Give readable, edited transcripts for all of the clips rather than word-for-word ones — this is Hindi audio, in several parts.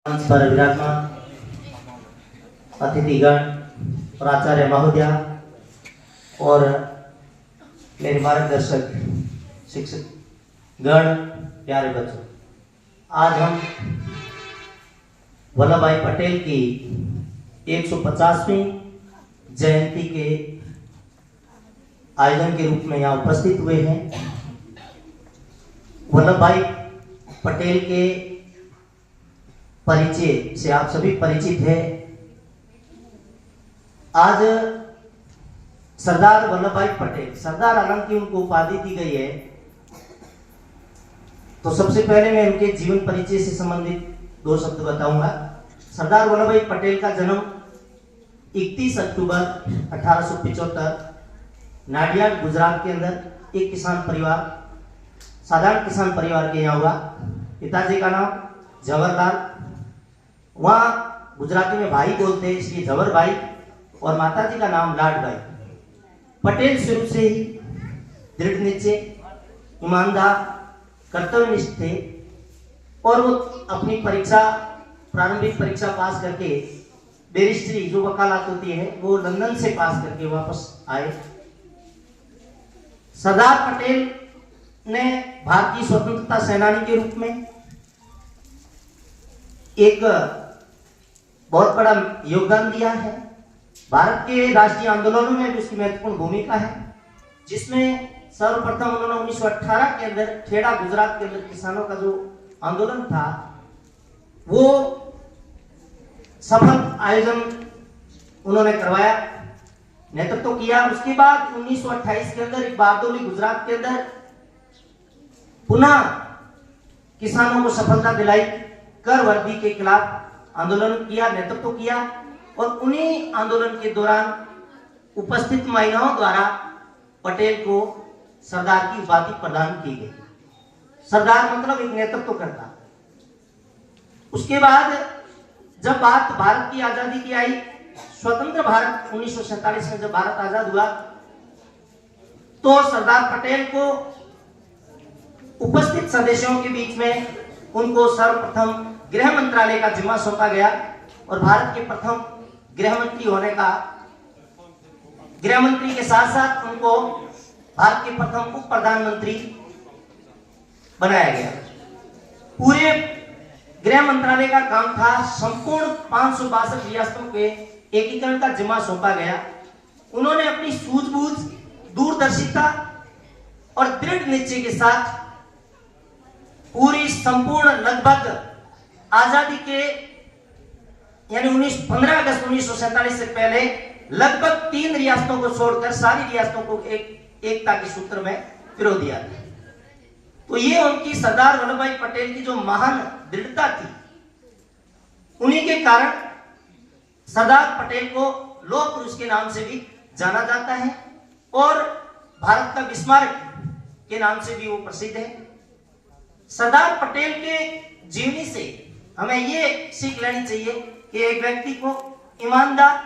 मंच पर विराजमान अतिथिगण और आचार्य महोदय और मेरे मार्गदर्शक शिक्षक गण, प्यारे बच्चों, आज हम वल्लभ भाई पटेल की 150वीं जयंती के आयोजन के रूप में यहाँ उपस्थित हुए हैं। वल्लभ भाई पटेल के परिचय से आप सभी परिचित हैं। आज सरदार वल्लभ भाई पटेल, सरदार आलम की उनको उपाधि दी गई है। तो सबसे पहले मैं उनके जीवन परिचय से संबंधित दो शब्द बताऊंगा। सरदार वल्लभ भाई पटेल का जन्म 31 अक्टूबर 1875 नाडियाड, गुजरात के अंदर एक किसान परिवार, साधारण किसान परिवार के यहाँ हुआ। पिताजी का नाम जवाहरलाल, वहाँ गुजराती में भाई बोलते हैं इसलिए जवर भाई, और माताजी का नाम लाड भाई। पटेल शुरू से ही दृढ़ निश्चय, ईमानदार, कर्तव्यनिष्ठ थे और वो अपनी परीक्षा, प्रारंभिक परीक्षा पास करके बैरिस्ट्री जो वकालत होती है वो लंदन से पास करके वापस आए। सरदार पटेल ने भारतीय स्वतंत्रता सेनानी के रूप में एक बहुत बड़ा योगदान दिया है। भारत के राष्ट्रीय आंदोलनों में भी उसकी महत्वपूर्ण भूमिका है, जिसमें सर्वप्रथम उन्होंने 1918 के अंदर खेड़ा, गुजरात के अंदर किसानों का जो आंदोलन था वो सफल आयोजन उन्होंने करवाया, नेतृत्व किया। उसके बाद 1928 के अंदर एक बारडोली, गुजरात के अंदर पुनः किसानों को सफलता दिलाई, कर वर्दी के खिलाफ आंदोलन किया, नेतृत्व किया। और उन्हीं आंदोलन के दौरान उपस्थित महिलाओं द्वारा पटेल को सरदार की उपाधि प्रदान की गई। सरदार मतलब एक नेतृत्व करता। उसके बाद जब बात भारत की आजादी की आई, स्वतंत्र भारत 1947 में जब भारत आजाद हुआ, तो सरदार पटेल को उपस्थित सदस्यों के बीच में उनको सर्वप्रथम गृह मंत्रालय का जिम्मा सौंपा गया और भारत के प्रथम गृह मंत्री होने का, गृह मंत्री के साथ साथ उनको भारत के प्रथम उप प्रधानमंत्री बनाया गया। पूरे गृह मंत्रालय का काम था संपूर्ण 562 रियासतों के एकीकरण का जिम्मा सौंपा गया। उन्होंने अपनी सूझबूझ, दूरदर्शिता और दृढ़ निश्चय के साथ पूरी संपूर्ण लगभग आजादी के यानी 15 अगस्त 1947 से पहले लगभग 3 रियासतों को छोड़कर सारी रियासतों को एकता के सूत्र में पिरो दिया था। तो ये उनकी सरदार वल्लभ भाई पटेल की जो महान दृढ़ता थी, उन्हीं के कारण सरदार पटेल को लौह पुरुष के नाम से भी जाना जाता है और भारत का विस्मारक के नाम से भी वो प्रसिद्ध है। सरदार पटेल के जीवनी से हमें ये सीख लेनी चाहिए कि एक व्यक्ति को ईमानदार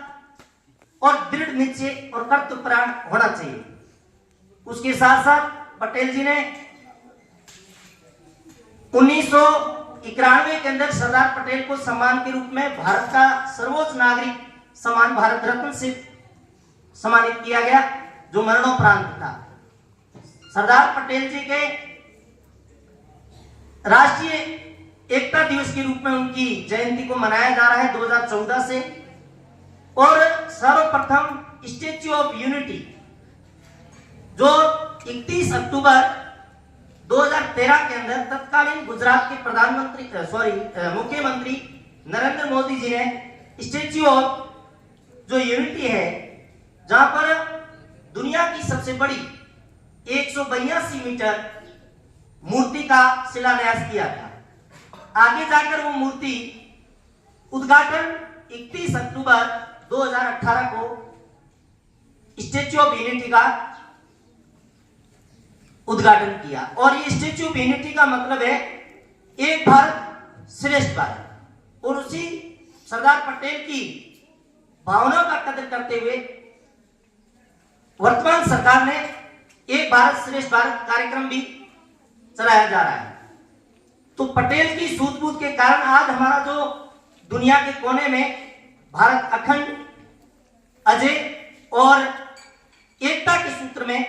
और दृढ़ निश्चय और कर्तव्यपरायण होना चाहिए। उसके साथ साथ पटेल जी ने 1991 के अंदर सरदार पटेल को सम्मान के रूप में भारत का सर्वोच्च नागरिक सम्मान भारत रत्न से सम्मानित किया गया, जो मरणोपरांत था। सरदार पटेल जी के राष्ट्रीय एकता दिवस के रूप में उनकी जयंती को मनाया जा रहा है 2014 से। और सर्वप्रथम स्टैच्यू ऑफ यूनिटी जो 31 अक्टूबर 2013 के अंदर तत्कालीन गुजरात के मुख्यमंत्री नरेंद्र मोदी जी ने स्टैच्यू ऑफ जो यूनिटी है, जहां पर दुनिया की सबसे बड़ी 182 मीटर मूर्ति का शिलान्यास किया था। आगे जाकर वो मूर्ति उद्घाटन 31 अक्टूबर 2018 को स्टैच्यू ऑफ यूनिटी का उद्घाटन किया। और ये स्टैच्यू ऑफ यूनिटी का मतलब है एक भारत श्रेष्ठ भारत। और उसी सरदार पटेल की भावनाओं का कदर करते हुए वर्तमान सरकार ने एक भारत श्रेष्ठ भारत कार्यक्रम भी चलाया जा रहा है। तो पटेल की सूझबूझ के कारण आज हमारा जो दुनिया के कोने में भारत अखंड, अजय और एकता के सूत्र में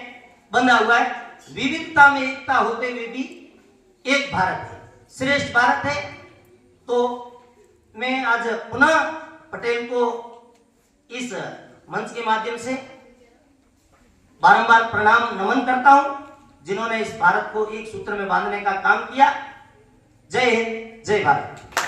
बंधा हुआ है। विविधता में एकता होते हुए भी एक भारत है, श्रेष्ठ भारत है। तो मैं आज पुनः पटेल को इस मंच के माध्यम से बारंबार प्रणाम नमन करता हूं, जिन्होंने इस भारत को एक सूत्र में बांधने का काम किया। जय हिंद, जय भारत।